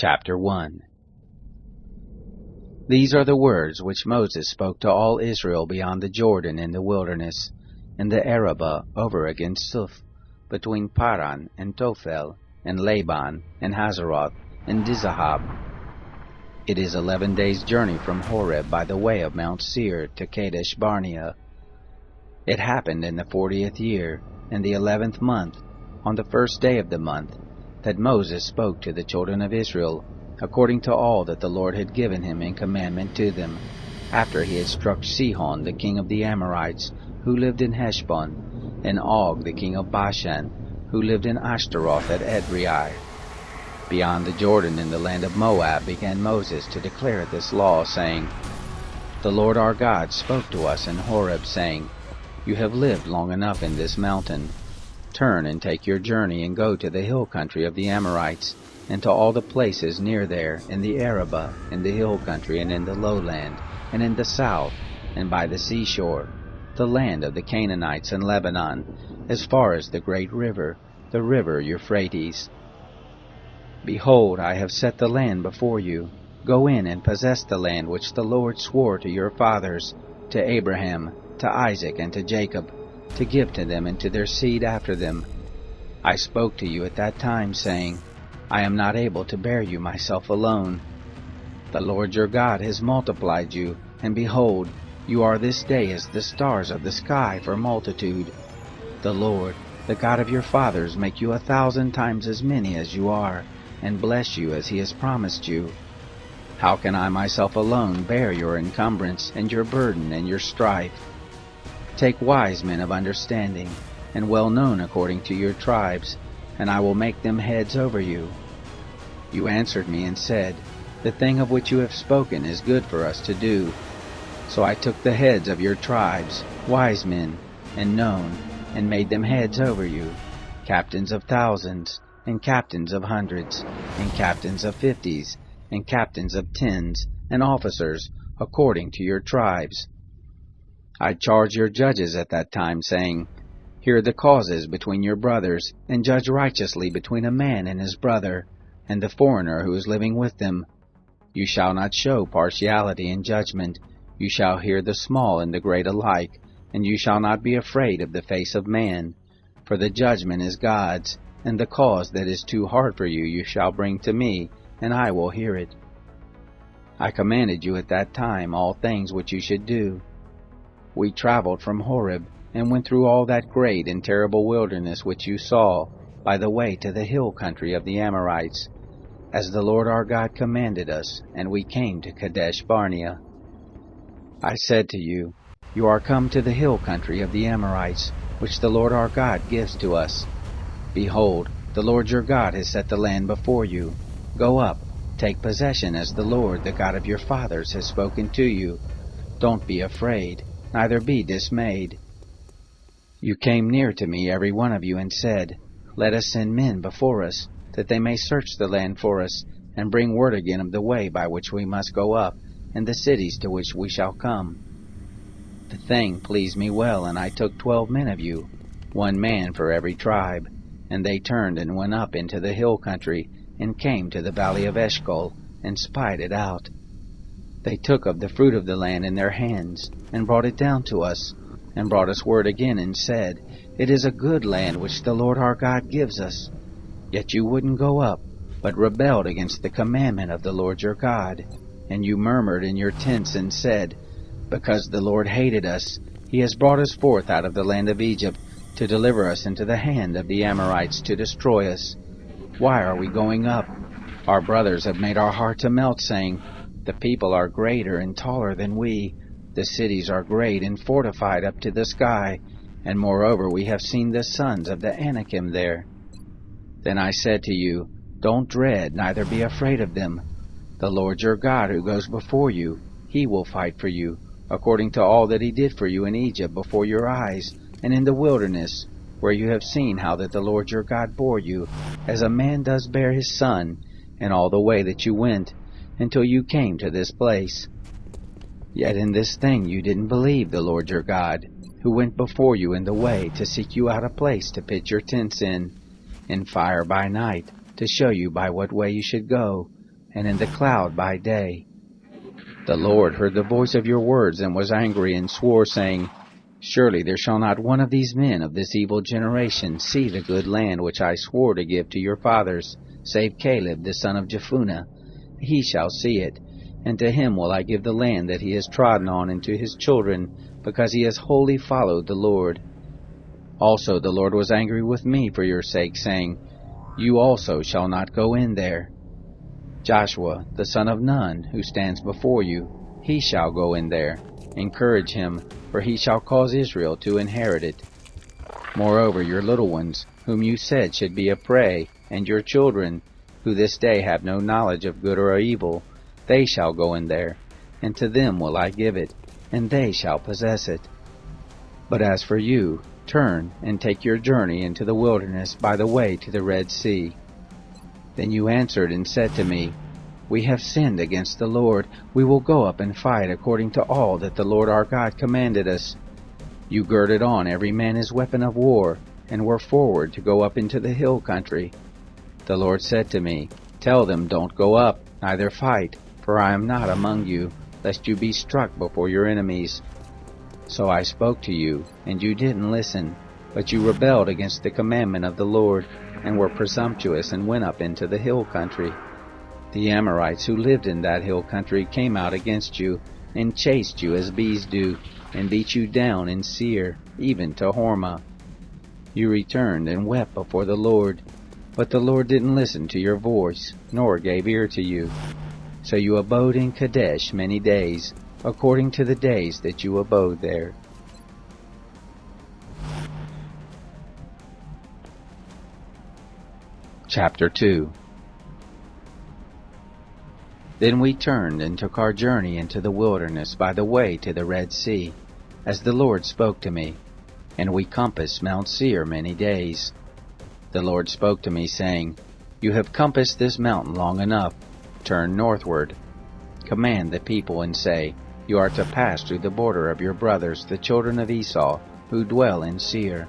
Chapter 1. These are the words which Moses spoke to all Israel beyond the Jordan in the wilderness, in the Arabah over against Suf, between Paran and Tophel, and Laban, and Hazeroth, and Dizahab. It is 11 days' journey from Horeb by the way of Mount Seir to Kadesh Barnea. It happened in the 40th year, in the 11th month, on the first day of the month, that Moses spoke to the children of Israel, according to all that the Lord had given him in commandment to them, after he had struck Sihon the king of the Amorites, who lived in Heshbon, and Og the king of Bashan, who lived in Ashtaroth at Edrei. Beyond the Jordan in the land of Moab began Moses to declare this law, saying, The Lord our God spoke to us in Horeb, saying, You have lived long enough in this mountain. Turn and take your journey and go to the hill country of the Amorites, and to all the places near there, in the Arabah, in the hill country, and in the lowland, and in the south, and by the seashore, the land of the Canaanites and Lebanon, as far as the great river, the river Euphrates. Behold, I have set the land before you. Go in and possess the land which the Lord swore to your fathers, to Abraham, to Isaac, and to Jacob, to give to them and to their seed after them. I spoke to you at that time, saying, I am not able to bear you myself alone. The Lord your God has multiplied you, and behold, you are this day as the stars of the sky for multitude. The Lord, the God of your fathers, make you 1,000 times as many as you are, and bless you as he has promised you. How can I myself alone bear your encumbrance, and your burden, and your strife? Take wise men of understanding, and well known according to your tribes, and I will make them heads over you. You answered me and said, The thing of which you have spoken is good for us to do. So I took the heads of your tribes, wise men, and known, and made them heads over you, captains of thousands, and captains of hundreds, and captains of 50s, and captains of 10s, and officers, according to your tribes. I charged your judges at that time, saying, Hear the causes between your brothers, and judge righteously between a man and his brother, and the foreigner who is living with them. You shall not show partiality in judgment. You shall hear the small and the great alike, and you shall not be afraid of the face of man. For the judgment is God's, and the cause that is too hard for you you shall bring to me, and I will hear it. I commanded you at that time all things which you should do. We traveled from Horeb, and went through all that great and terrible wilderness which you saw, by the way to the hill country of the Amorites, as the Lord our God commanded us, and we came to Kadesh Barnea. I said to you, You are come to the hill country of the Amorites, which the Lord our God gives to us. Behold, the Lord your God has set the land before you. Go up, take possession as the Lord, the God of your fathers, has spoken to you. Don't be afraid, neither be dismayed. You came near to me, every one of you, and said, Let us send men before us, that they may search the land for us, and bring word again of the way by which we must go up, and the cities to which we shall come. The thing pleased me well, and I took 12 men of you, 1 man for every tribe, and they turned and went up into the hill country, and came to the valley of Eshcol, and spied it out. They took of the fruit of the land in their hands, and brought it down to us, and brought us word again, and said, It is a good land which the Lord our God gives us. Yet you wouldn't go up, but rebelled against the commandment of the Lord your God. And you murmured in your tents, and said, Because the Lord hated us, he has brought us forth out of the land of Egypt, to deliver us into the hand of the Amorites to destroy us. Why are we going up? Our brothers have made our heart to melt, saying, The people are greater and taller than we. The cities are great and fortified up to the sky, and moreover we have seen the sons of the Anakim there. Then I said to you, Don't dread, neither be afraid of them. The Lord your God who goes before you, he will fight for you, according to all that he did for you in Egypt before your eyes, and in the wilderness, where you have seen how that the Lord your God bore you, as a man does bear his son, in all the way that you went, until you came to this place. Yet in this thing you didn't believe the Lord your God, who went before you in the way to seek you out a place to pitch your tents in fire by night, to show you by what way you should go, and in the cloud by day. The Lord heard the voice of your words and was angry and swore, saying, Surely there shall not one of these men of this evil generation see the good land which I swore to give to your fathers, save Caleb the son of Jephunneh. He shall see it, and to him will I give the land that he has trodden on, and to his children, because he has wholly followed the Lord. Also the Lord was angry with me for your sake, saying, You also shall not go in there. Joshua the son of Nun, who stands before you, he shall go in there. Encourage him, for he shall cause Israel to inherit it. Moreover, your little ones, whom you said should be a prey, and your children, who this day have no knowledge of good or evil, they shall go in there, and to them will I give it, and they shall possess it. But as for you, turn and take your journey into the wilderness by the way to the Red Sea. Then you answered and said to me, We have sinned against the Lord. We will go up and fight according to all that the Lord our God commanded us. You girded on every man his weapon of war, and were forward to go up into the hill country. The Lord said to me, Tell them, Don't go up, neither fight, for I am not among you, lest you be struck before your enemies. So I spoke to you, and you didn't listen, but you rebelled against the commandment of the Lord, and were presumptuous, and went up into the hill country. The Amorites who lived in that hill country came out against you, and chased you as bees do, and beat you down in Seir, even to Hormah. You returned and wept before the Lord, but the Lord didn't listen to your voice, nor gave ear to you. So you abode in Kadesh many days, according to the days that you abode there. Chapter 2. Then we turned and took our journey into the wilderness by the way to the Red Sea, as the Lord spoke to me, and we compassed Mount Seir many days. The Lord spoke to me, saying, You have compassed this mountain long enough. Turn northward. Command the people and say, You are to pass through the border of your brothers, the children of Esau, who dwell in Seir,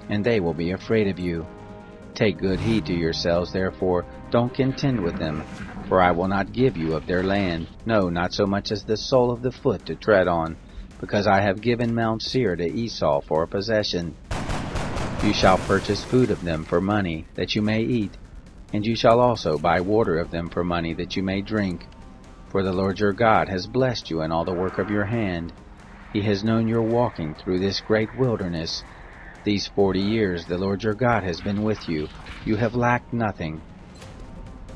and they will be afraid of you. Take good heed to yourselves, therefore, don't contend with them, for I will not give you of their land, no, not so much as the sole of the foot to tread on, because I have given Mount Seir to Esau for a possession. You shall purchase food of them for money, that you may eat, and you shall also buy water of them for money, that you may drink. For the Lord your God has blessed you in all the work of your hand. He has known your walking through this great wilderness. These 40 years the Lord your God has been with you. You have lacked nothing.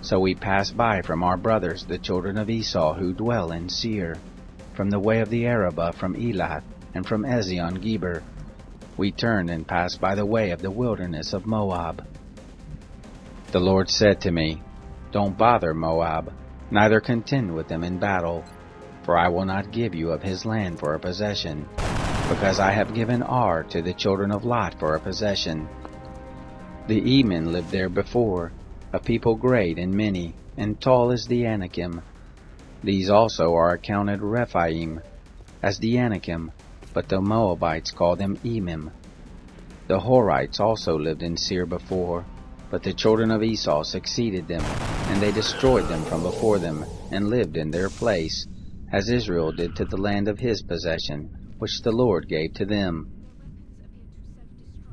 So we passed by from our brothers, the children of Esau, who dwell in Seir, from the way of the Arabah, from Elath, and from Ezion-Geber. We turned and passed by the way of the wilderness of Moab. The Lord said to me, Don't bother Moab, neither contend with them in battle, for I will not give you of his land for a possession, because I have given Ar to the children of Lot for a possession. The Emin lived there before, a people great and many, and tall as the Anakim. These also are accounted Rephaim, as the Anakim, but the Moabites call them Emim. The Horites also lived in Seir before, but the children of Esau succeeded them, and they destroyed them from before them, and lived in their place, as Israel did to the land of his possession, which the Lord gave to them.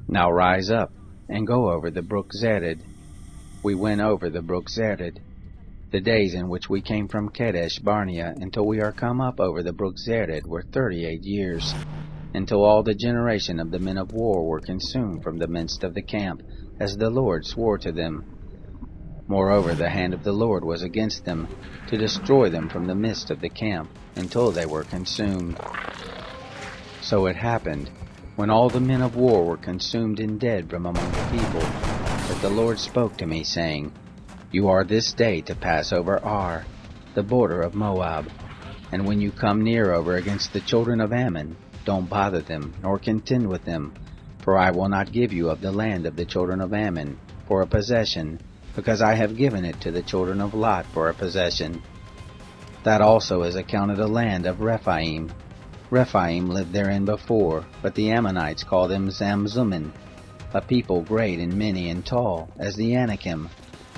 Now rise up, and go over the brook Zered. We went over the brook Zered. The days in which we came from Kadesh Barnea until we are come up over the brook Zered were 38 years, until all the generation of the men of war were consumed from the midst of the camp, as the Lord swore to them. Moreover, the hand of the Lord was against them, to destroy them from the midst of the camp, until they were consumed. So it happened, when all the men of war were consumed and dead from among the people, that the Lord spoke to me, saying, You are this day to pass over Ar, the border of Moab, and when you come near over against the children of Ammon, don't bother them, nor contend with them, for I will not give you of the land of the children of Ammon for a possession, because I have given it to the children of Lot for a possession. That also is accounted a land of Rephaim. Rephaim lived therein before, but the Ammonites call them Zamzummim, a people great and many and tall, as the Anakim,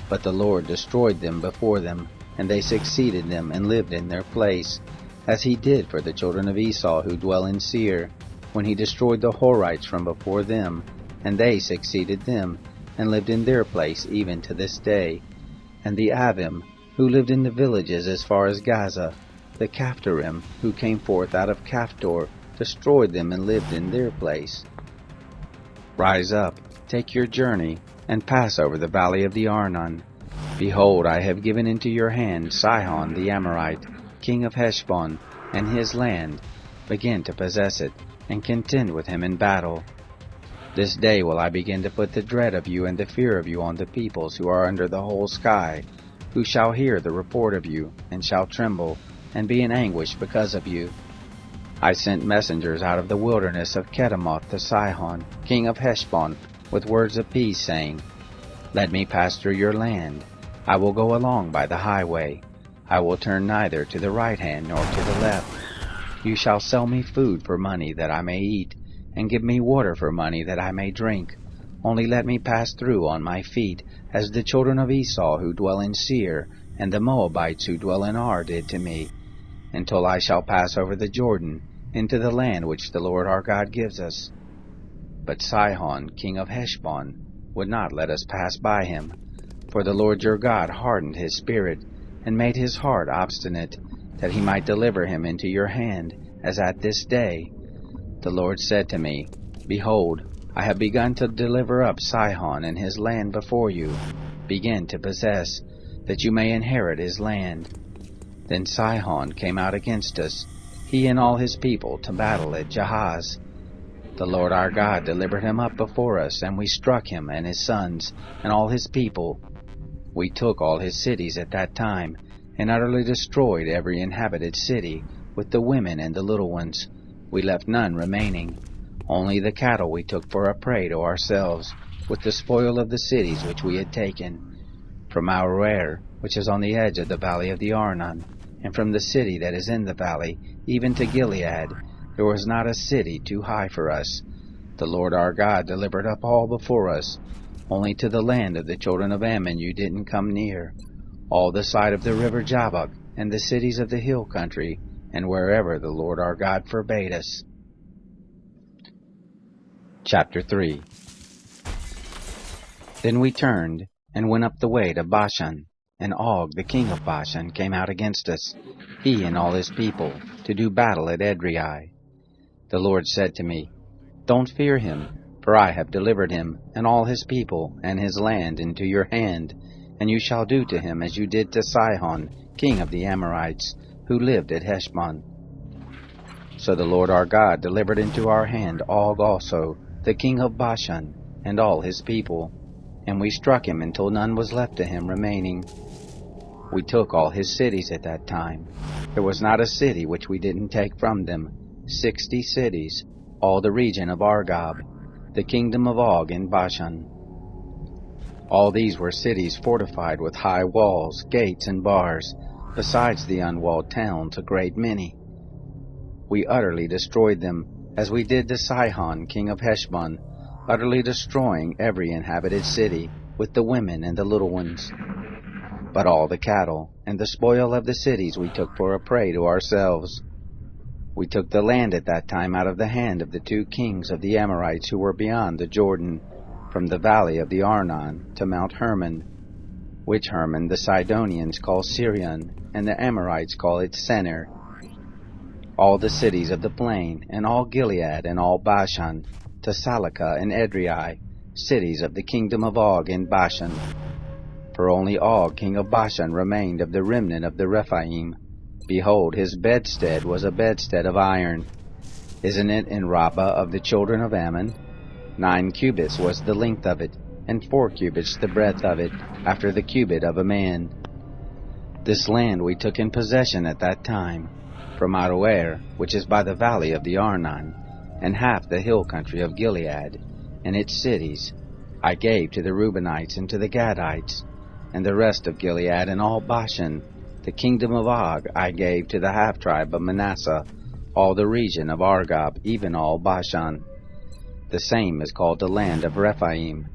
but the Lord destroyed them before them, and they succeeded them and lived in their place, as he did for the children of Esau who dwell in Seir, when he destroyed the Horites from before them, and they succeeded them, and lived in their place even to this day. And the Avim, who lived in the villages as far as Gaza, the Caphtorim, who came forth out of Caphtor, destroyed them and lived in their place. Rise up, take your journey, and pass over the valley of the Arnon. Behold, I have given into your hand Sihon the Amorite, king of Heshbon, and his land. Begin to possess it, and contend with him in battle. This day will I begin to put the dread of you and the fear of you on the peoples who are under the whole sky, who shall hear the report of you, and shall tremble, and be in anguish because of you. I sent messengers out of the wilderness of Kedemoth to Sihon, king of Heshbon, with words of peace, saying, Let me pass through your land. I will go along by the highway. I will turn neither to the right hand nor to the left. You shall sell me food for money that I may eat, and give me water for money that I may drink. Only let me pass through on my feet, as the children of Esau who dwell in Seir, and the Moabites who dwell in Ar did to me, until I shall pass over the Jordan, into the land which the Lord our God gives us. But Sihon, king of Heshbon, would not let us pass by him, for the Lord your God hardened his spirit, and made his heart obstinate, that he might deliver him into your hand, as at this day. The Lord said to me, Behold, I have begun to deliver up Sihon and his land before you. Begin to possess, that you may inherit his land. Then Sihon came out against us, he and all his people, to battle at Jahaz. The Lord our God delivered him up before us, and we struck him and his sons and all his people. We took all his cities at that time, and utterly destroyed every inhabited city, with the women and the little ones. We left none remaining. Only the cattle we took for a prey to ourselves, with the spoil of the cities which we had taken. From Aroer, which is on the edge of the valley of the Arnon, and from the city that is in the valley, even to Gilead, there was not a city too high for us. The Lord our God delivered up all before us. Only to the land of the children of Ammon you didn't come near. All the side of the river Jabbok, and the cities of the hill country, and wherever the Lord our God forbade us. Chapter 3. Then we turned, and went up the way to Bashan, and Og the king of Bashan came out against us, he and all his people, to do battle at Edrei. The Lord said to me, Don't fear him, for I have delivered him, and all his people, and his land into your hand, and you shall do to him as you did to Sihon, king of the Amorites, who lived at Heshbon. So the Lord our God delivered into our hand Og also, the king of Bashan, and all his people, and we struck him until none was left to him remaining. We took all his cities at that time. There was not a city which we didn't take from them, 60 cities, all the region of Argob, the kingdom of Og in Bashan. All these were cities fortified with high walls, gates, and bars, besides the unwalled towns, a great many. We utterly destroyed them, as we did to Sihon, king of Heshbon, utterly destroying every inhabited city, with the women and the little ones. But all the cattle and the spoil of the cities we took for a prey to ourselves. We took the land at that time out of the hand of the 2 kings of the Amorites who were beyond the Jordan, from the valley of the Arnon to Mount Hermon, which Hermon the Sidonians call Sirion, and the Amorites call it Senir. All the cities of the plain, and all Gilead, and all Bashan, to Salakah and Edrei, cities of the kingdom of Og in Bashan. For only Og king of Bashan remained of the remnant of the Rephaim. Behold, his bedstead was a bedstead of iron. Isn't it in Rabbah of the children of Ammon? 9 cubits was the length of it, and 4 cubits the breadth of it, after the cubit of a man. This land we took in possession at that time, from Aroer, which is by the valley of the Arnon, and half the hill country of Gilead, and its cities, I gave to the Reubenites and to the Gadites, and the rest of Gilead and all Bashan. The kingdom of Og I gave to the half-tribe of Manasseh, all the region of Argob, even all Bashan. The same is called the land of Rephaim.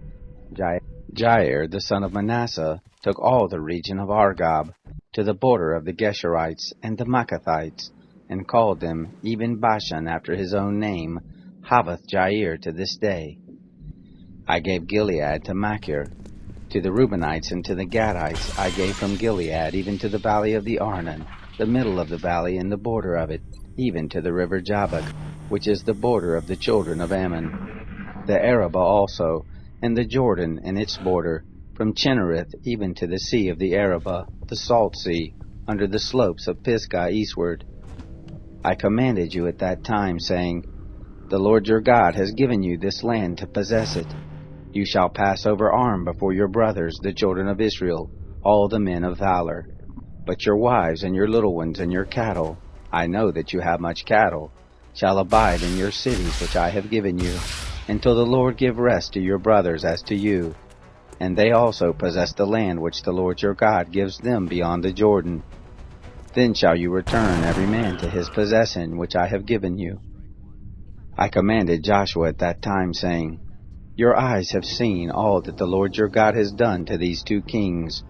Jair the son of Manasseh took all the region of Argob, to the border of the Geshurites and the Maacathites, and called them, even Bashan after his own name, Havoth-Jair to this day. I gave Gilead to Machir. To the Reubenites and to the Gadites I gave from Gilead even to the valley of the Arnon, the middle of the valley and the border of it, even to the river Jabbok, which is the border of the children of Ammon. The Arabah also, and the Jordan and its border, from Chinnereth even to the sea of the Arabah, the salt sea, under the slopes of Pisgah eastward. I commanded you at that time, saying, The Lord your God has given you this land to possess it. You shall pass over armed before your brothers, the children of Israel, all the men of valor. But your wives and your little ones and your cattle, I know that you have much cattle, shall abide in your cities which I have given you, until the Lord give rest to your brothers as to you. And they also possess the land which the Lord your God gives them beyond the Jordan. Then shall you return every man to his possession which I have given you. I commanded Joshua at that time, saying, Your eyes have seen all that the Lord your God has done to these two kings.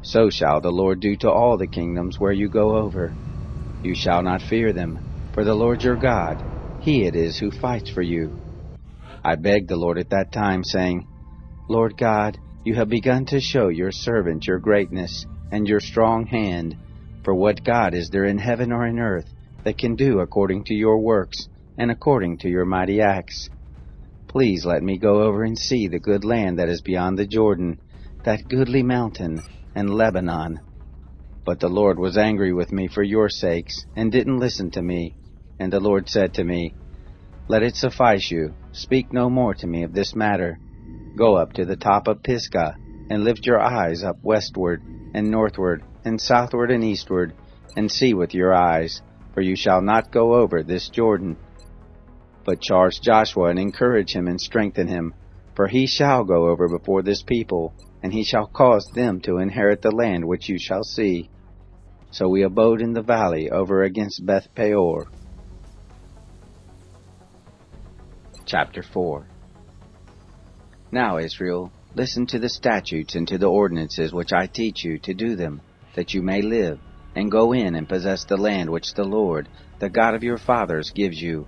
So shall the Lord do to all the kingdoms where you go over. You shall not fear them, for the Lord your God, He it is who fights for you. I begged the Lord at that time, saying, Lord God, you have begun to show your servant your greatness and your strong hand. For what God is there in heaven or in earth that can do according to your works and according to your mighty acts? Please let me go over and see the good land that is beyond the Jordan, that goodly mountain, and Lebanon. But the Lord was angry with me for your sakes, and didn't listen to me. And the Lord said to me, Let it suffice you, speak no more to me of this matter. Go up to the top of Pisgah, and lift your eyes up westward, and northward, and southward, and eastward, and see with your eyes, for you shall not go over this Jordan. But charge Joshua, and encourage him, and strengthen him, for he shall go over before this people, and he shall cause them to inherit the land which you shall see. So we abode in the valley over against Beth Peor. Chapter 4. Now, Israel, listen to the statutes and to the ordinances which I teach you to do them, that you may live, and go in and possess the land which the Lord, the God of your fathers, gives you.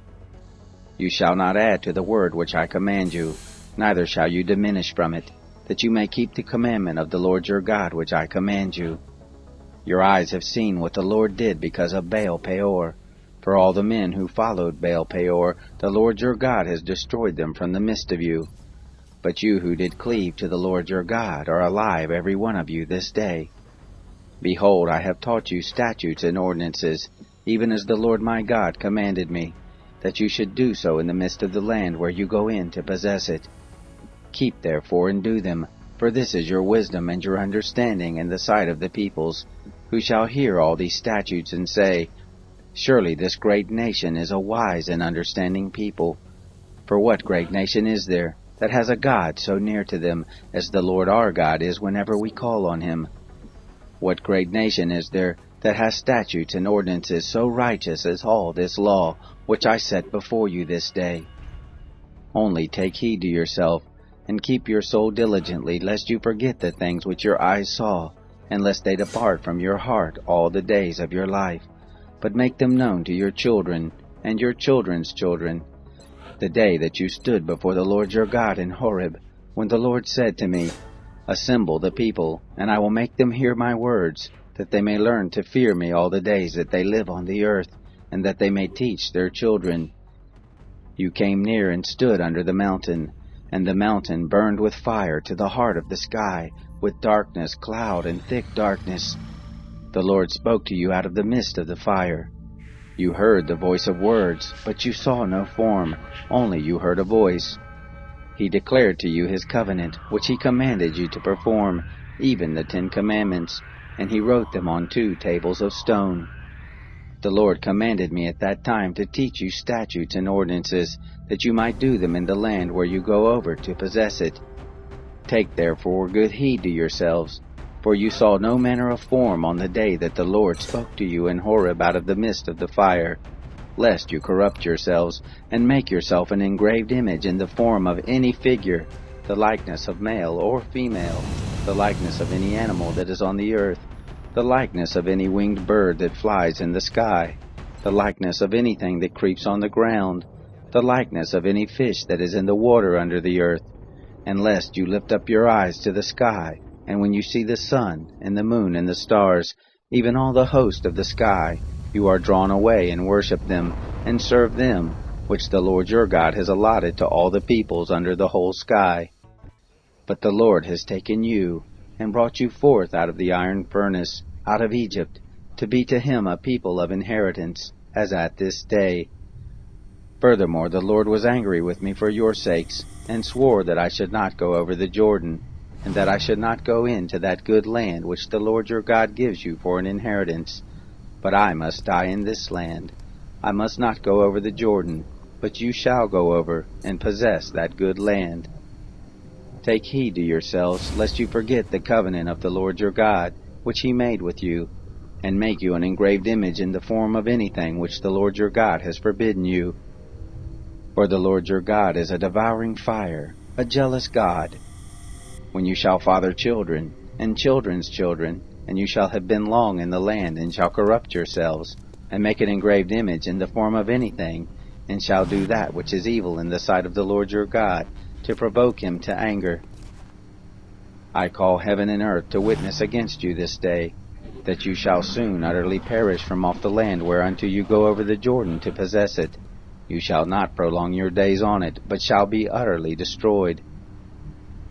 You shall not add to the word which I command you, neither shall you diminish from it, that you may keep the commandment of the Lord your God which I command you. Your eyes have seen what the Lord did because of Baal Peor. For all the men who followed Baal Peor, the Lord your God has destroyed them from the midst of you. But you who did cleave to the Lord your God are alive every one of you this day. Behold, I have taught you statutes and ordinances, even as the Lord my God commanded me, that you should do so in the midst of the land where you go in to possess it. Keep therefore and do them, for this is your wisdom and your understanding in the sight of the peoples, who shall hear all these statutes and say, Surely this great nation is a wise and understanding people. For what great nation is there that has a God so near to them as the Lord our God is whenever we call on him? What great nation is there that has statutes and ordinances so righteous as all this law which I set before you this day? Only take heed to yourself, and keep your soul diligently, lest you forget the things which your eyes saw, and lest they depart from your heart all the days of your life, but make them known to your children and your children's children, the day that you stood before the Lord your God in Horeb, when the Lord said to me, Assemble the people, and I will make them hear my words, that they may learn to fear me all the days that they live on the earth, and that they may teach their children. You came near and stood under the mountain, and the mountain burned with fire to the heart of the sky, with darkness, cloud, and thick darkness. The Lord spoke to you out of the midst of the fire. You heard the voice of words, but you saw no form, only you heard a voice. He declared to you his covenant, which he commanded you to perform, even the 10 Commandments, and he wrote them on 2 tables of stone. The Lord commanded me at that time to teach you statutes and ordinances, that you might do them in the land where you go over to possess it. Take therefore good heed to yourselves, for you saw no manner of form on the day that the Lord spoke to you in Horeb out of the midst of the fire, lest you corrupt yourselves, and make yourself an engraved image in the form of any figure, the likeness of male or female, the likeness of any animal that is on the earth, the likeness of any winged bird that flies in the sky, the likeness of anything that creeps on the ground, the likeness of any fish that is in the water under the earth, and lest you lift up your eyes to the sky, and when you see the sun, and the moon, and the stars, even all the host of the sky, you are drawn away and worship them, and serve them, which the Lord your God has allotted to all the peoples under the whole sky. But the Lord has taken you, and brought you forth out of the iron furnace, out of Egypt, to be to him a people of inheritance, as at this day. Furthermore, the Lord was angry with me for your sakes, and swore that I should not go over the Jordan, and that I should not go into that good land which the Lord your God gives you for an inheritance. But I must die in this land. I must not go over the Jordan, but you shall go over, and possess that good land. Take heed to yourselves, lest you forget the covenant of the Lord your God, which he made with you, and make you an engraved image in the form of anything which the Lord your God has forbidden you. For the Lord your God is a devouring fire, a jealous God. When you shall father children, and children's children, and you shall have been long in the land, and shall corrupt yourselves, and make an engraved image in the form of anything, and shall do that which is evil in the sight of the Lord your God, to provoke him to anger. I call heaven and earth to witness against you this day, that you shall soon utterly perish from off the land whereunto you go over the Jordan to possess it. You shall not prolong your days on it, but shall be utterly destroyed.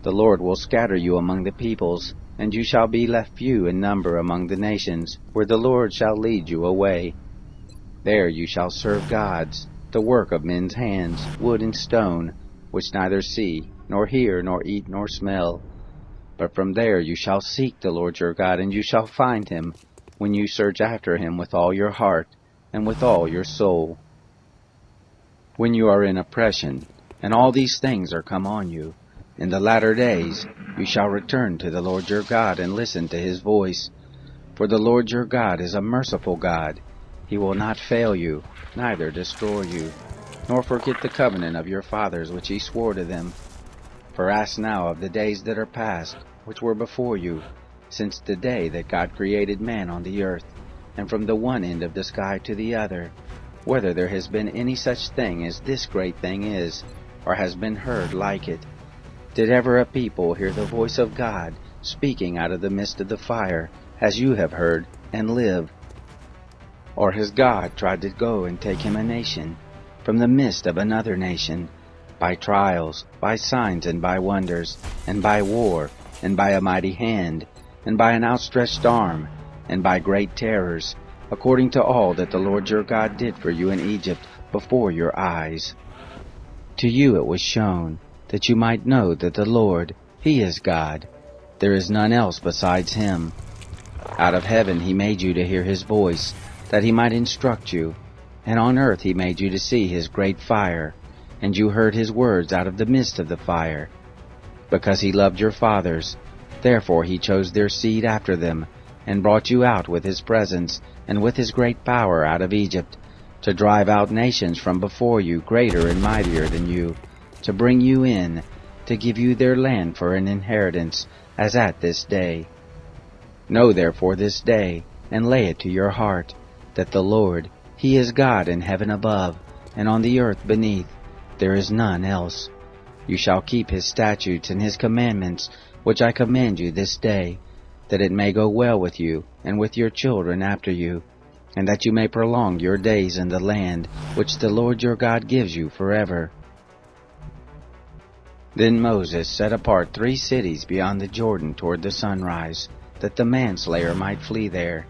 The Lord will scatter you among the peoples, and you shall be left few in number among the nations, where the Lord shall lead you away. There you shall serve gods, the work of men's hands, wood and stone, which neither see, nor hear, nor eat, nor smell. But from there you shall seek the Lord your God, and you shall find him, when you search after him with all your heart, and with all your soul. When you are in oppression, and all these things are come on you, in the latter days you shall return to the Lord your God, and listen to his voice. For the Lord your God is a merciful God. He will not fail you, neither destroy you, nor forget the covenant of your fathers which he swore to them. For ask now of the days that are past, which were before you, since the day that God created man on the earth, and from the one end of the sky to the other, whether there has been any such thing as this great thing is, or has been heard like it. Did ever a people hear the voice of God speaking out of the midst of the fire, as you have heard, and live? Or has God tried to go and take him a nation, from the midst of another nation, by trials, by signs, and by wonders, and by war, and by a mighty hand, and by an outstretched arm, and by great terrors, according to all that the Lord your God did for you in Egypt before your eyes? To you it was shown, that you might know that the Lord, he is God. There is none else besides him. Out of heaven he made you to hear his voice, that he might instruct you, and on earth he made you to see his great fire, and you heard his words out of the midst of the fire. Because he loved your fathers, therefore he chose their seed after them, and brought you out with his presence, and with his great power out of Egypt, to drive out nations from before you greater and mightier than you, to bring you in, to give you their land for an inheritance, as at this day. Know therefore this day, and lay it to your heart, that the Lord, he is God in heaven above, and on the earth beneath. There is none else. You shall keep his statutes and his commandments, which I command you this day, that it may go well with you, and with your children after you, and that you may prolong your days in the land which the Lord your God gives you forever. Then Moses set apart 3 cities beyond the Jordan toward the sunrise, that the manslayer might flee there,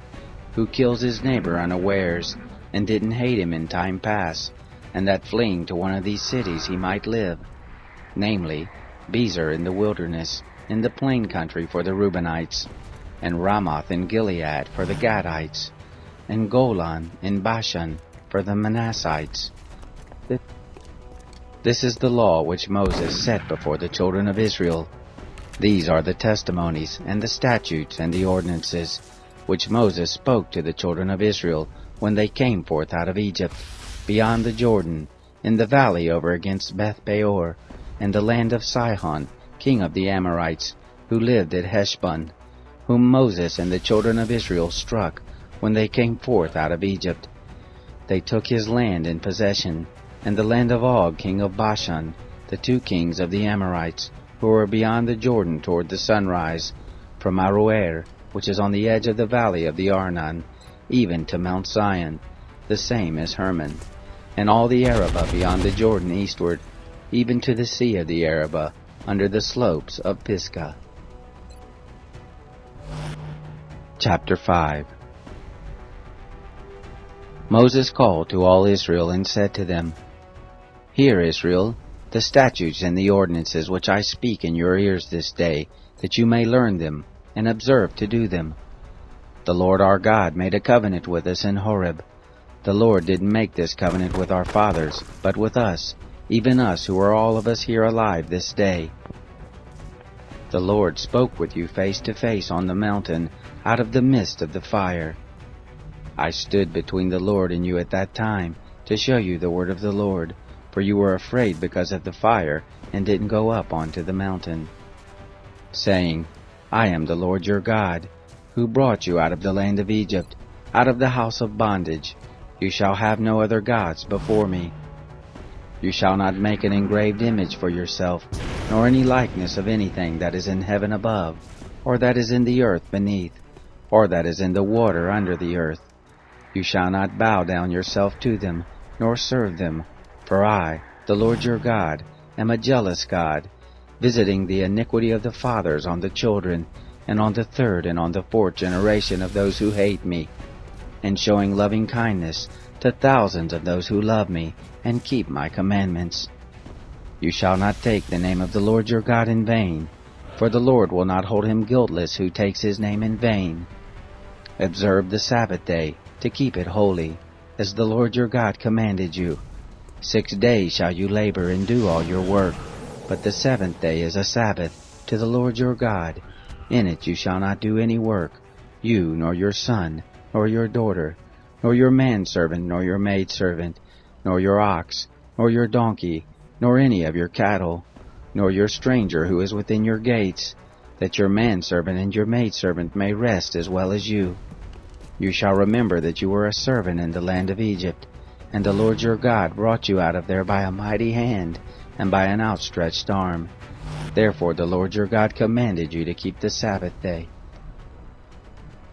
who kills his neighbor unawares, and didn't hate him in time past, and that fleeing to one of these cities he might live, namely, Bezer in the wilderness, in the plain country for the Reubenites, and Ramoth in Gilead for the Gadites, and Golan in Bashan for the Manassites. This is the law which Moses set before the children of Israel. These are the testimonies, and the statutes, and the ordinances, which Moses spoke to the children of Israel when they came forth out of Egypt, beyond the Jordan, in the valley over against Beth-peor, and the land of Sihon, king of the Amorites, who lived at Heshbon, whom Moses and the children of Israel struck when they came forth out of Egypt. They took his land in possession, and the land of Og king of Bashan, the 2 kings of the Amorites, who were beyond the Jordan toward the sunrise, from Aroer, which is on the edge of the valley of the Arnon, even to Mount Sinai, the same as Hermon, and all the Arabah beyond the Jordan eastward, even to the sea of the Arabah, under the slopes of Pisgah. Chapter 5. Moses called to all Israel and said to them, Hear, Israel, the statutes and the ordinances which I speak in your ears this day, that you may learn them, and observe to do them. The Lord our God made a covenant with us in Horeb. The Lord didn't make this covenant with our fathers, but with us, even us who are all of us here alive this day. The Lord spoke with you face to face on the mountain, out of the midst of the fire. I stood between the Lord and you at that time, to show you the word of the Lord, for you were afraid because of the fire, and didn't go up onto the mountain, saying, I am the Lord your God, who brought you out of the land of Egypt, out of the house of bondage. You shall have no other gods before me. You shall not make an engraved image for yourself, nor any likeness of anything that is in heaven above, or that is in the earth beneath, or that is in the water under the earth. You shall not bow down yourself to them, nor serve them, for I, the Lord your God, am a jealous God, visiting the iniquity of the fathers on the children, and on the 3rd and on the 4th generation of those who hate me, and showing loving kindness to thousands of those who love me and keep my commandments. You shall not take the name of the Lord your God in vain, for the Lord will not hold him guiltless who takes his name in vain. Observe the Sabbath day, to keep it holy, as the Lord your God commanded you. 6 days shall you labor and do all your work, but the 7th day is a Sabbath to the Lord your God. In it you shall not do any work, you nor your son, nor your daughter, nor your manservant, nor your maidservant, nor your ox, nor your donkey, nor any of your cattle, nor your stranger who is within your gates, that your manservant and your maidservant may rest as well as you. You shall remember that you were a servant in the land of Egypt, and the Lord your God brought you out of there by a mighty hand, and by an outstretched arm. Therefore the Lord your God commanded you to keep the Sabbath day.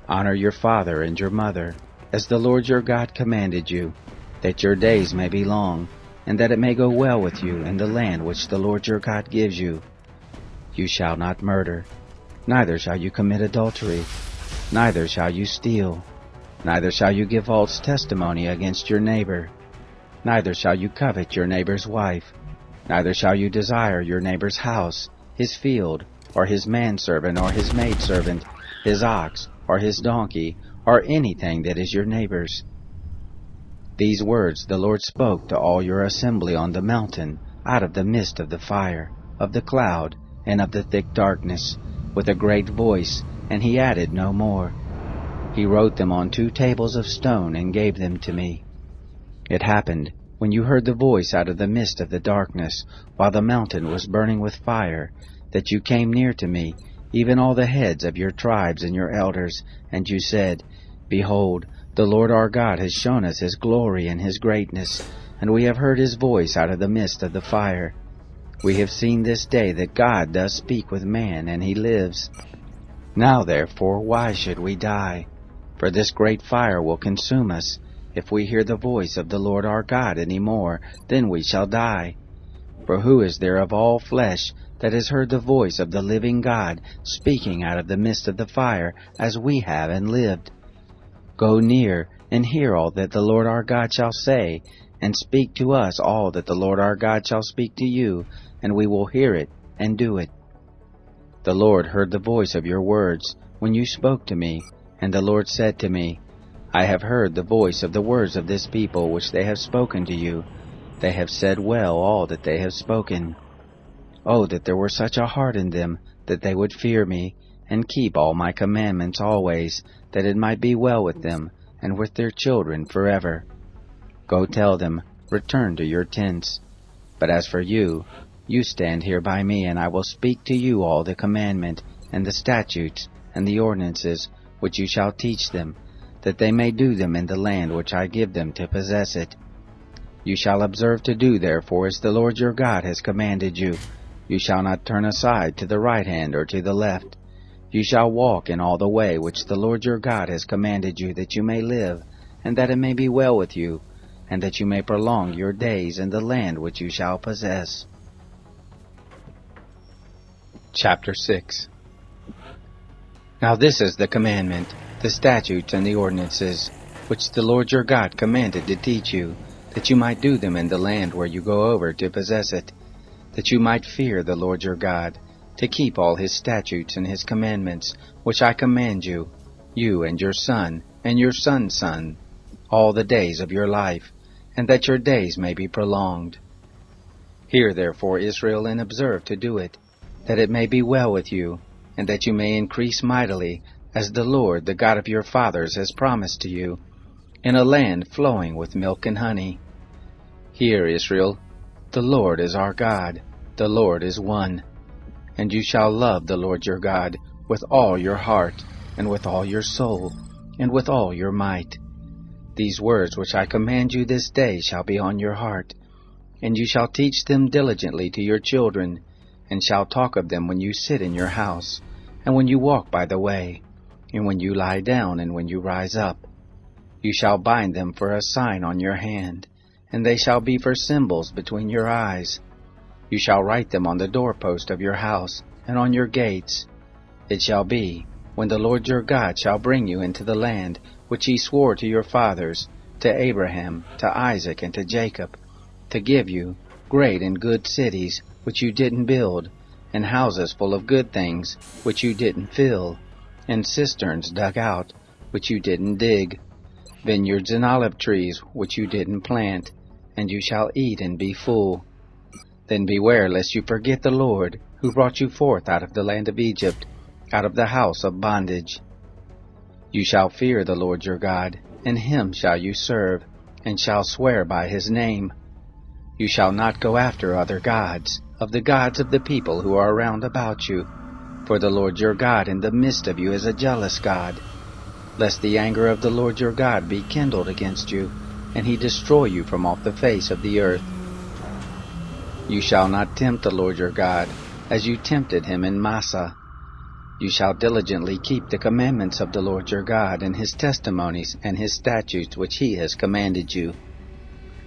Honor your father and your mother, as the Lord your God commanded you, that your days may be long, and that it may go well with you in the land which the Lord your God gives you. You shall not murder, neither shall you commit adultery, neither shall you steal, neither shall you give false testimony against your neighbor, neither shall you covet your neighbor's wife, neither shall you desire your neighbor's house, his field, or his manservant, or his maidservant, his ox, or his donkey, or anything that is your neighbor's. These words the Lord spoke to all your assembly on the mountain, out of the midst of the fire, of the cloud, and of the thick darkness, with a great voice, and he added no more. He wrote them on 2 tables of stone and gave them to me. It happened, when you heard the voice out of the midst of the darkness, while the mountain was burning with fire, that you came near to me, even all the heads of your tribes and your elders, and you said, Behold, the Lord our God has shown us his glory and his greatness, and we have heard his voice out of the midst of the fire. We have seen this day that God does speak with man, and he lives. Now therefore, why should we die? For this great fire will consume us. If we hear the voice of the Lord our God any more, then we shall die. For who is there of all flesh that has heard the voice of the living God speaking out of the midst of the fire, as we have and lived? Go near and hear all that the Lord our God shall say, and speak to us all that the Lord our God shall speak to you, and we will hear it and do it. The Lord heard the voice of your words when you spoke to me, and the Lord said to me, I have heard the voice of the words of this people which they have spoken to you. They have said well all that they have spoken. Oh, that there were such a heart in them, that they would fear me, and keep all my commandments always, that it might be well with them, and with their children forever. Go tell them, return to your tents. But as for you, you stand here by me, and I will speak to you all the commandment, and the statutes, and the ordinances which you shall teach them, that they may do them in the land which I give them to possess it. You shall observe to do therefore as the Lord your God has commanded you. You shall not turn aside to the right hand or to the left. You shall walk in all the way which the Lord your God has commanded you, that you may live, and that it may be well with you, and that you may prolong your days in the land which you shall possess. Chapter 6. Now this is the commandment, the statutes and the ordinances, which the Lord your God commanded to teach you, that you might do them in the land where you go over to possess it, that you might fear the Lord your God, to keep all his statutes and his commandments, which I command you, you and your son, and your son's son, all the days of your life, and that your days may be prolonged. Hear therefore, Israel, and observe to do it, that it may be well with you, and that you may increase mightily, as the Lord, the God of your fathers, has promised to you, in a land flowing with milk and honey. Hear, Israel, the Lord is our God, the Lord is one. And you shall love the Lord your God with all your heart, and with all your soul, and with all your might. These words which I command you this day shall be on your heart, and you shall teach them diligently to your children, and shall talk of them when you sit in your house, and when you walk by the way, and when you lie down, and when you rise up. You shall bind them for a sign on your hand, and they shall be for symbols between your eyes. You shall write them on the doorpost of your house, and on your gates. It shall be, when the Lord your God shall bring you into the land which he swore to your fathers, to Abraham, to Isaac, and to Jacob, to give you great and good cities which you didn't build, and houses full of good things which you didn't fill, and cisterns dug out which you didn't dig, vineyards and olive trees which you didn't plant, and you shall eat and be full. Then beware lest you forget the Lord, who brought you forth out of the land of Egypt, out of the house of bondage. You shall fear the Lord your God, and him shall you serve, and shall swear by his name. You shall not go after other gods, of the gods of the people who are round about you, for the Lord your God in the midst of you is a jealous God, lest the anger of the Lord your God be kindled against you, and he destroy you from off the face of the earth. You shall not tempt the Lord your God, as you tempted him in Massah. You shall diligently keep the commandments of the Lord your God, and his testimonies, and his statutes which he has commanded you.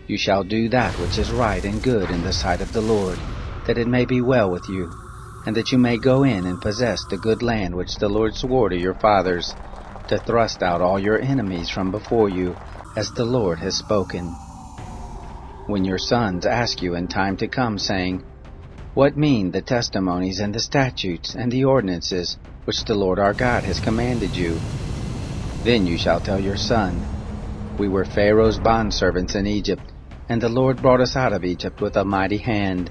You shall do that which is right and good in the sight of the Lord, that it may be well with you, and that you may go in and possess the good land which the Lord swore to your fathers, to thrust out all your enemies from before you, as the Lord has spoken. When your sons ask you in time to come, saying, What mean the testimonies and the statutes and the ordinances which the Lord our God has commanded you? Then you shall tell your son, We were Pharaoh's bondservants in Egypt, and the Lord brought us out of Egypt with a mighty hand.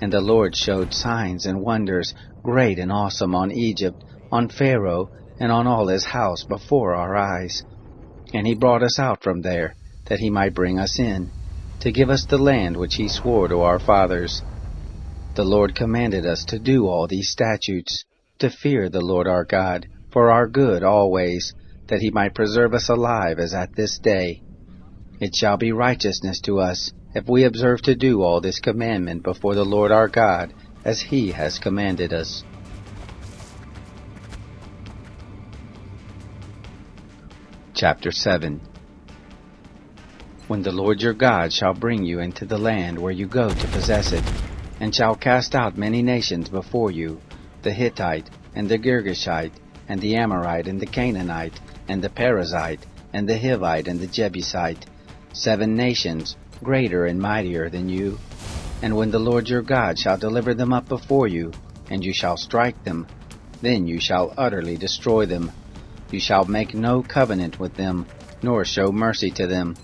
And the Lord showed signs and wonders, great and awesome, on Egypt, on Pharaoh, and on all his house before our eyes. And he brought us out from there, that he might bring us in, to give us the land which he swore to our fathers. The Lord commanded us to do all these statutes, to fear the Lord our God, for our good always, that he might preserve us alive as at this day. It shall be righteousness to us, if we observe to do all this commandment before the Lord our God, as he has commanded us. Chapter 7. When the Lord your God shall bring you into the land where you go to possess it, and shall cast out many nations before you, the Hittite, and the Girgashite, and the Amorite, and the Canaanite, and the Perizzite, and the Hivite, and the Jebusite, 7 nations, greater and mightier than you. And when the Lord your God shall deliver them up before you, and you shall strike them, then you shall utterly destroy them. You shall make no covenant with them, nor show mercy to them.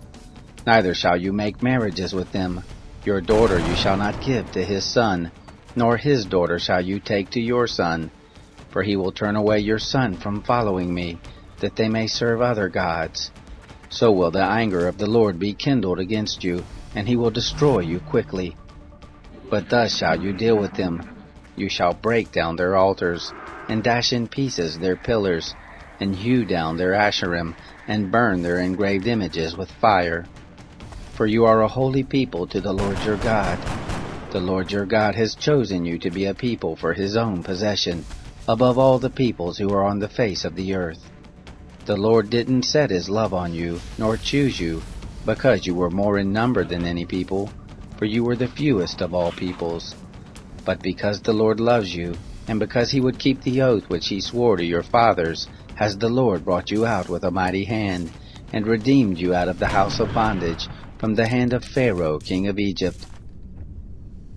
Neither shall you make marriages with them. Your daughter you shall not give to his son, nor his daughter shall you take to your son. For he will turn away your son from following me, that they may serve other gods. So will the anger of the Lord be kindled against you, and he will destroy you quickly. But thus shall you deal with them. You shall break down their altars, and dash in pieces their pillars, and hew down their Asherim, and burn their engraved images with fire. For you are a holy people to the Lord your God. The Lord your God has chosen you to be a people for his own possession, above all the peoples who are on the face of the earth. The Lord didn't set his love on you, nor choose you, because you were more in number than any people, for you were the fewest of all peoples. But because the Lord loves you, and because he would keep the oath which he swore to your fathers, has the Lord brought you out with a mighty hand, and redeemed you out of the house of bondage, from the hand of Pharaoh king of Egypt.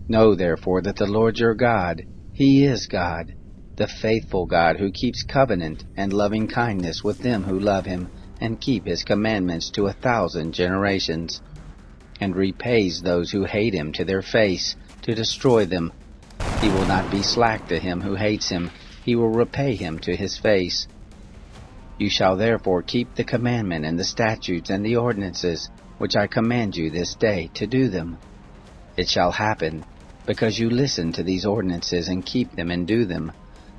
Know therefore that the Lord your God, he is God, the faithful God who keeps covenant and loving kindness with them who love him, and keep his commandments to 1,000 generations, and repays those who hate him to their face, to destroy them. He will not be slack to him who hates him, he will repay him to his face. You shall therefore keep the commandment and the statutes and the ordinances, which I command you this day, to do them. It shall happen, because you listen to these ordinances and keep them and do them,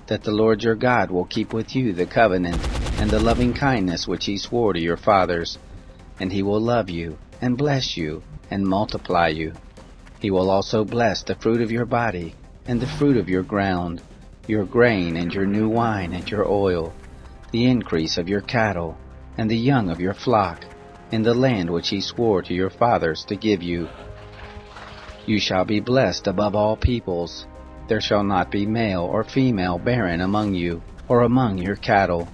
that the Lord your God will keep with you the covenant and the loving kindness which he swore to your fathers, and he will love you, and bless you, and multiply you. He will also bless the fruit of your body, and the fruit of your ground, your grain, and your new wine, and your oil, the increase of your cattle, and the young of your flock, in the land which he swore to your fathers to give you. You shall be blessed above all peoples. There shall not be male or female barren among you, or among your cattle.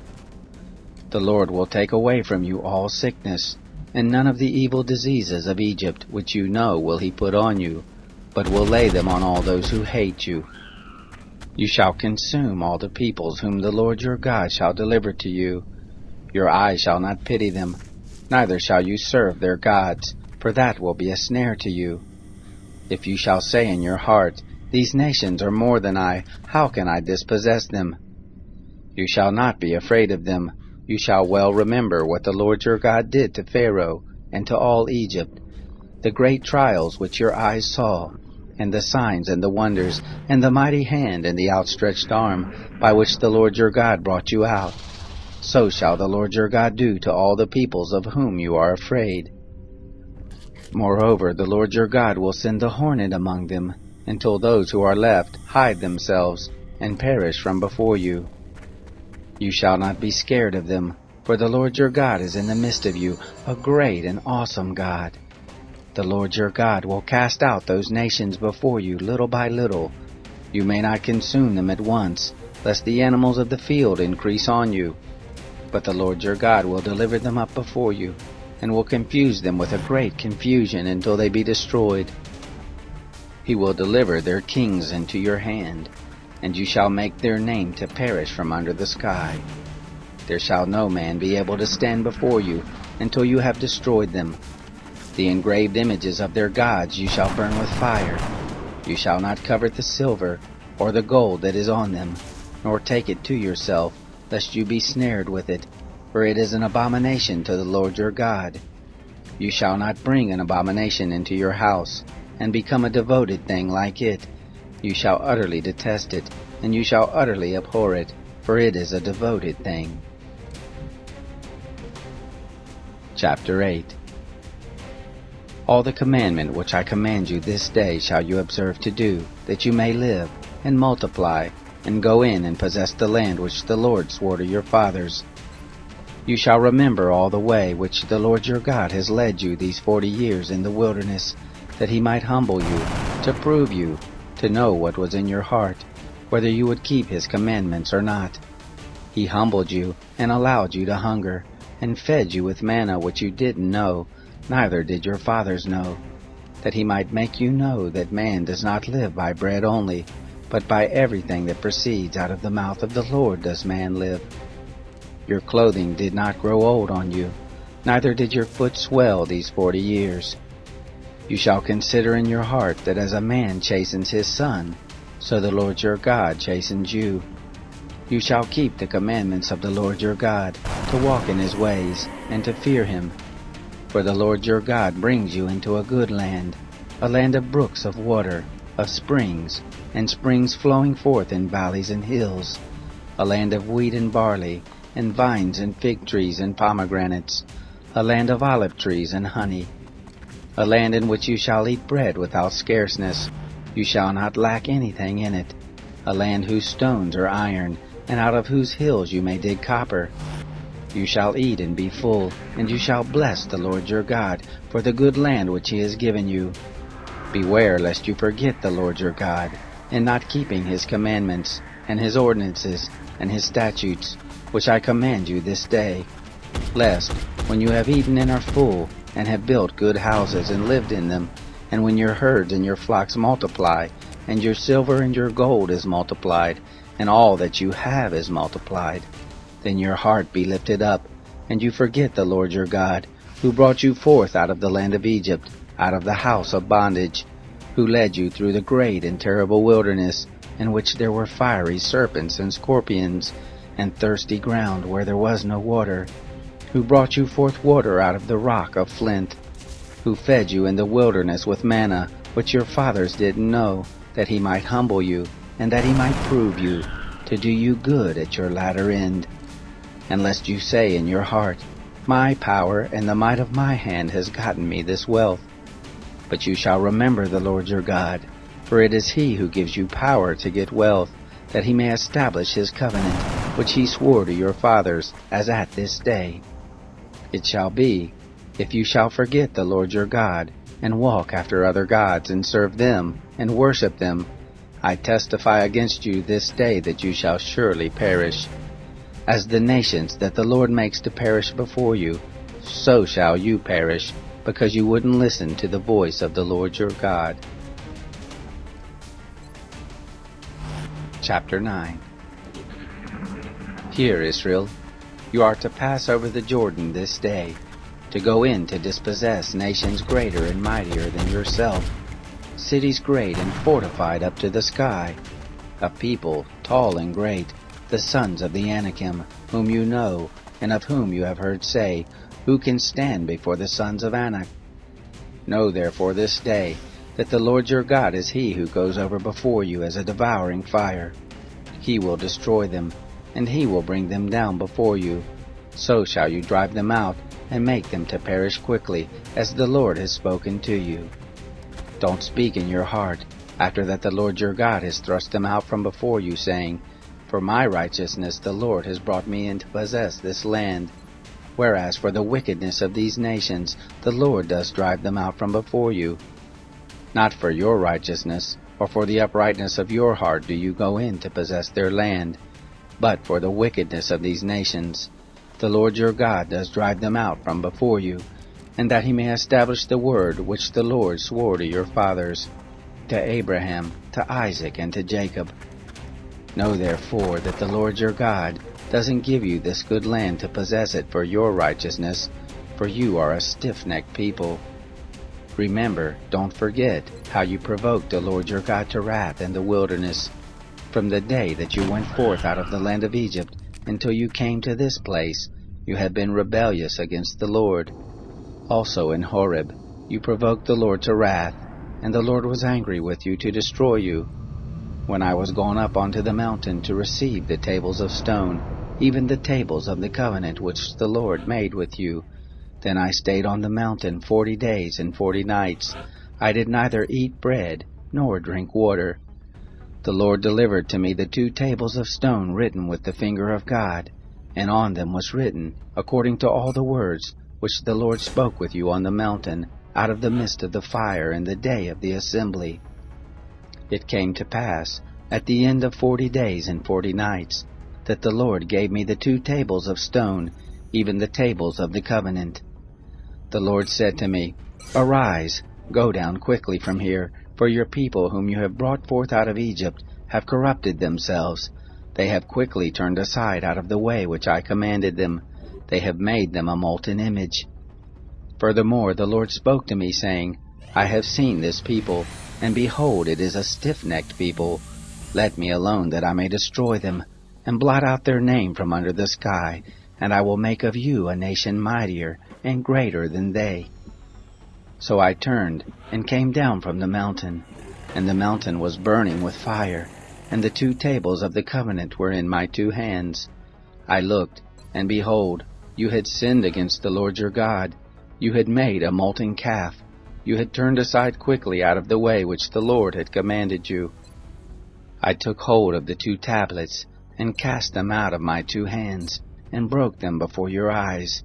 The Lord will take away from you all sickness, and none of the evil diseases of Egypt which you know will he put on you, but will lay them on all those who hate you. You shall consume all the peoples whom the Lord your God shall deliver to you. Your eye shall not pity them, neither shall you serve their gods, for that will be a snare to you. If you shall say in your heart, these nations are more than I, how can I dispossess them? You shall not be afraid of them. You shall well remember what the Lord your God did to Pharaoh and to all Egypt, the great trials which your eyes saw, and the signs and the wonders, and the mighty hand and the outstretched arm, by which the Lord your God brought you out. So shall the Lord your God do to all the peoples of whom you are afraid. Moreover, the Lord your God will send the hornet among them, until those who are left hide themselves, and perish from before you. You shall not be scared of them, for the Lord your God is in the midst of you, a great and awesome God. The Lord your God will cast out those nations before you little by little. You may not consume them at once, lest the animals of the field increase on you. But the Lord your God will deliver them up before you, and will confuse them with a great confusion until they be destroyed. He will deliver their kings into your hand, and you shall make their name to perish from under the sky. There shall no man be able to stand before you until you have destroyed them. The engraved images of their gods you shall burn with fire. You shall not covet the silver or the gold that is on them, nor take it to yourself, lest you be snared with it, for it is an abomination to the Lord your God. You shall not bring an abomination into your house, and become a devoted thing like it. You shall utterly detest it, and you shall utterly abhor it, for it is a devoted thing. Chapter 8. All the commandment which I command you this day shall you observe to do, that you may live, and multiply, and go in and possess the land which the Lord swore to your fathers. You shall remember all the way which the Lord your God has led you these 40 years in the wilderness, that he might humble you, to prove you, to know what was in your heart, whether you would keep his commandments or not. He humbled you, and allowed you to hunger, and fed you with manna which you didn't know, neither did your fathers know, that he might make you know that man does not live by bread only, but by everything that proceeds out of the mouth of the Lord does man live. Your clothing did not grow old on you, neither did your foot swell these 40 years. You shall consider in your heart that as a man chastens his son, so the Lord your God chastens you. You shall keep the commandments of the Lord your God, to walk in his ways, and to fear him. For the Lord your God brings you into a good land, a land of brooks of water, of springs, and springs flowing forth in valleys and hills, a land of wheat and barley, and vines and fig trees and pomegranates, a land of olive trees and honey, a land in which you shall eat bread without scarceness, you shall not lack anything in it, a land whose stones are iron, and out of whose hills you may dig copper. You shall eat and be full, and you shall bless the Lord your God for the good land which he has given you. Beware lest you forget the Lord your God, in not keeping his commandments, and his ordinances, and his statutes, which I command you this day, lest, when you have eaten and are full, and have built good houses and lived in them, and when your herds and your flocks multiply, and your silver and your gold is multiplied, and all that you have is multiplied, then your heart be lifted up, and you forget the Lord your God, who brought you forth out of the land of Egypt, out of the house of bondage, who led you through the great and terrible wilderness, in which there were fiery serpents and scorpions, and thirsty ground where there was no water, who brought you forth water out of the rock of flint, who fed you in the wilderness with manna, which your fathers didn't know, that he might humble you, and that he might prove you, to do you good at your latter end. And lest you say in your heart, My power and the might of my hand has gotten me this wealth. But you shall remember the Lord your God, for it is he who gives you power to get wealth, that he may establish his covenant, which he swore to your fathers, as at this day. It shall be, if you shall forget the Lord your God, and walk after other gods, and serve them, and worship them, I testify against you this day that you shall surely perish. As the nations that the Lord makes to perish before you, so shall you perish, because you wouldn't listen to the voice of the Lord your God. Chapter 9. Hear, Israel, you are to pass over the Jordan this day, to go in to dispossess nations greater and mightier than yourself, cities great and fortified up to the sky, a people tall and great, the sons of the Anakim, whom you know, and of whom you have heard say, Who can stand before the sons of Anak? Know therefore this day, that the Lord your God is he who goes over before you as a devouring fire. He will destroy them, and he will bring them down before you. So shall you drive them out, and make them to perish quickly, as the Lord has spoken to you. Don't speak in your heart, after that the Lord your God has thrust them out from before you, saying, For my righteousness the Lord has brought me in to possess this land. Whereas for the wickedness of these nations the Lord does drive them out from before you. Not for your righteousness, or for the uprightness of your heart do you go in to possess their land, but for the wickedness of these nations. The Lord your God does drive them out from before you, and that he may establish the word which the Lord swore to your fathers, to Abraham, to Isaac, and to Jacob. Know therefore that the Lord your God doesn't give you this good land to possess it for your righteousness, for you are a stiff-necked people. Remember, don't forget, how you provoked the Lord your God to wrath in the wilderness, from the day that you went forth out of the land of Egypt until you came to this place. You have been rebellious against the Lord. Also in Horeb you provoked the Lord to wrath, and the Lord was angry with you to destroy you. When I was gone up onto the mountain to receive the tables of stone, even the tables of the covenant which the Lord made with you, then I stayed on the mountain 40 days and 40 nights. I did neither eat bread nor drink water. The Lord delivered to me the 2 tables of stone written with the finger of God, and on them was written, according to all the words which the Lord spoke with you on the mountain, out of the midst of the fire in the day of the assembly. It came to pass, at the end of 40 days and 40 nights, that the Lord gave me the 2 tables of stone, even the tables of the covenant. The Lord said to me, Arise, go down quickly from here, for your people whom you have brought forth out of Egypt have corrupted themselves. They have quickly turned aside out of the way which I commanded them. They have made them a molten image. Furthermore the Lord spoke to me, saying, I have seen this people, and behold, it is a stiff-necked people. Let me alone that I may destroy them, and blot out their name from under the sky, and I will make of you a nation mightier and greater than they. So I turned and came down from the mountain, and the mountain was burning with fire, and the 2 tables of the covenant were in my 2 hands. I looked, and behold, you had sinned against the Lord your God. You had made a molten calf. You had turned aside quickly out of the way which the Lord had commanded you. I took hold of the 2 tablets, and cast them out of my 2 hands, and broke them before your eyes.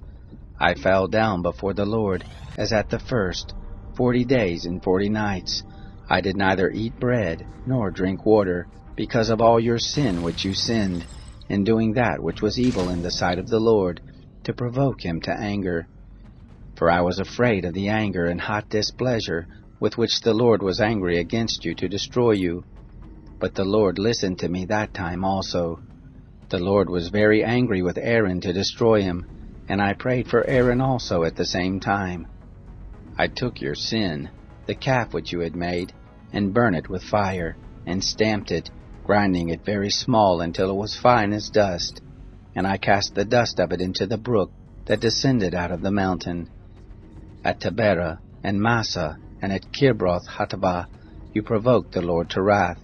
I fell down before the Lord, as at the first, 40 days and 40 nights. I did neither eat bread, nor drink water, because of all your sin which you sinned, in doing that which was evil in the sight of the Lord, to provoke him to anger. For I was afraid of the anger and hot displeasure with which the Lord was angry against you to destroy you. But the Lord listened to me that time also. The Lord was very angry with Aaron to destroy him, and I prayed for Aaron also at the same time. I took your sin, the calf which you had made, and burned it with fire, and stamped it, grinding it very small until it was fine as dust. And I cast the dust of it into the brook that descended out of the mountain. At Taberah, and Massah, and at Kibroth Hattaavah, you provoked the Lord to wrath.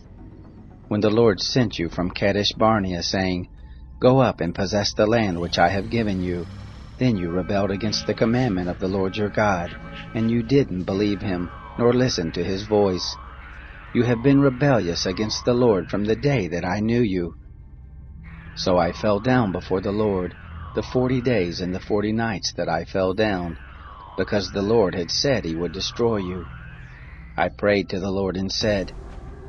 When the Lord sent you from Kadesh Barnea, saying, Go up and possess the land which I have given you, then you rebelled against the commandment of the Lord your God, and you didn't believe him, nor listen to his voice. You have been rebellious against the Lord from the day that I knew you. So I fell down before the Lord, the 40 days and the 40 nights that I fell down, because the Lord had said he would destroy you. I prayed to the Lord and said,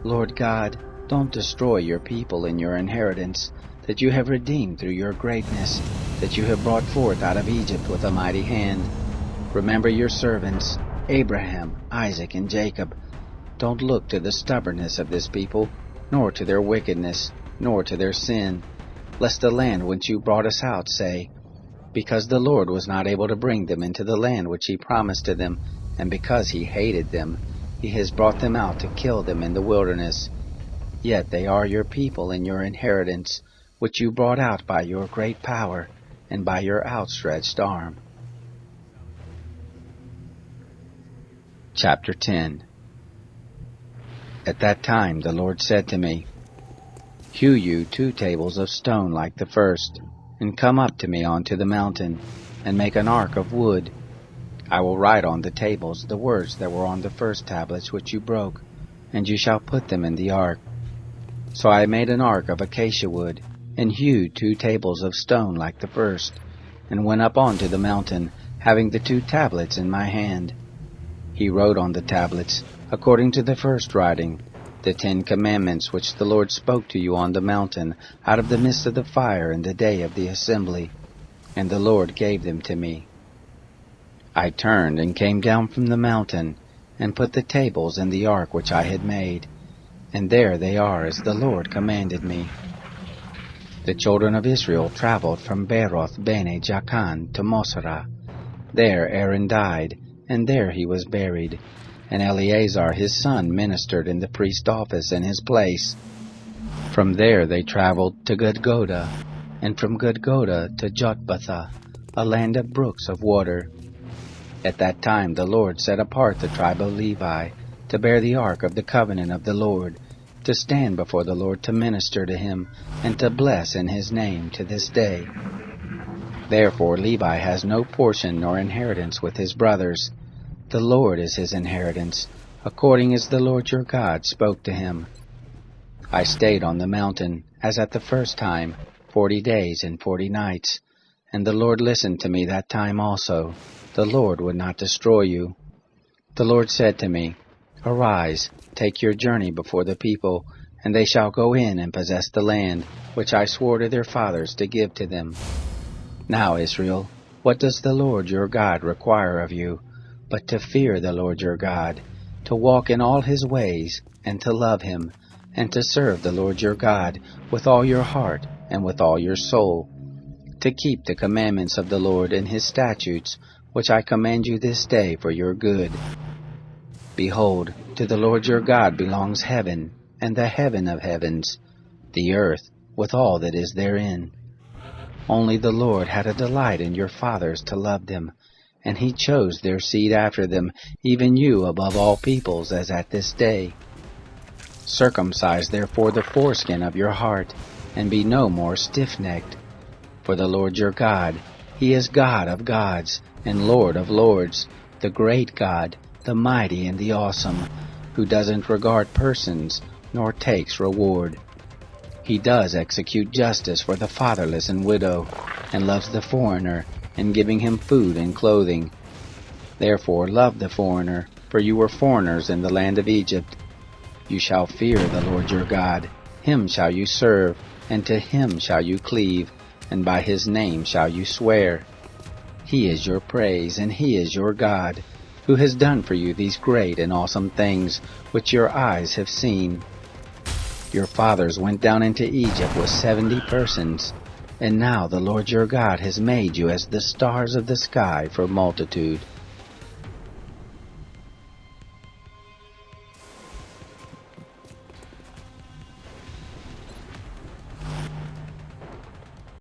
Lord God, don't destroy your people and your inheritance, that you have redeemed through your greatness, that you have brought forth out of Egypt with a mighty hand. Remember your servants, Abraham, Isaac, and Jacob. Don't look to the stubbornness of this people, nor to their wickedness, nor to their sin, lest the land whence you brought us out say, Because the Lord was not able to bring them into the land which he promised to them, and because he hated them, he has brought them out to kill them in the wilderness. Yet they are your people and your inheritance, which you brought out by your great power, and by your outstretched arm. Chapter 10. At that time the Lord said to me, Hew you 2 tables of stone like the first, and come up to me onto the mountain, and make an ark of wood. I will write on the tables the words that were on the first tablets which you broke, and you shall put them in the ark. So I made an ark of acacia wood, and hewed 2 tables of stone like the first, and went up onto the mountain, having the 2 tablets in my hand. He wrote on the tablets, according to the first writing, the 10 commandments which the Lord spoke to you on the mountain out of the midst of the fire in the day of the assembly, and the Lord gave them to me. I turned and came down from the mountain, and put the tables in the ark which I had made, and there they are as the Lord commanded me. The children of Israel traveled from Beroth Bene Jaakan to Mosera. There Aaron died, and there he was buried, and Eleazar his son ministered in the priest's office in his place. From there they traveled to Gudgoda, and from Gudgoda to Jotbathah, a land of brooks of water. At that time the Lord set apart the tribe of Levi to bear the ark of the covenant of the Lord, to stand before the Lord to minister to him, and to bless in his name to this day. Therefore Levi has no portion nor inheritance with his brothers. The Lord is his inheritance, according as the Lord your God spoke to him. I stayed on the mountain, as at the first time, 40 days and 40 nights, and the Lord listened to me that time also. The Lord would not destroy you. The Lord said to me, Arise, take your journey before the people, and they shall go in and possess the land, which I swore to their fathers to give to them. Now, Israel, what does the Lord your God require of you, but to fear the Lord your God, to walk in all his ways, and to love him, and to serve the Lord your God with all your heart and with all your soul, to keep the commandments of the Lord and his statutes, which I command you this day for your good. Behold, to the Lord your God belongs heaven, and the heaven of heavens, the earth, with all that is therein. Only the Lord had a delight in your fathers to love them, and he chose their seed after them, even you above all peoples, as at this day. Circumcise therefore the foreskin of your heart, and be no more stiff-necked. For the Lord your God, He is God of gods, and Lord of lords, the great God, the mighty and the awesome, who doesn't regard persons, nor takes reward. He does execute justice for the fatherless and widow, and loves the foreigner, in giving him food and clothing. Therefore love the foreigner, for you were foreigners in the land of Egypt. You shall fear the Lord your God, Him shall you serve, and to Him shall you cleave, and by His name shall you swear. He is your praise, and He is your God, who has done for you these great and awesome things, which your eyes have seen. Your fathers went down into Egypt with 70 persons, and now the Lord your God has made you as the stars of the sky for multitude.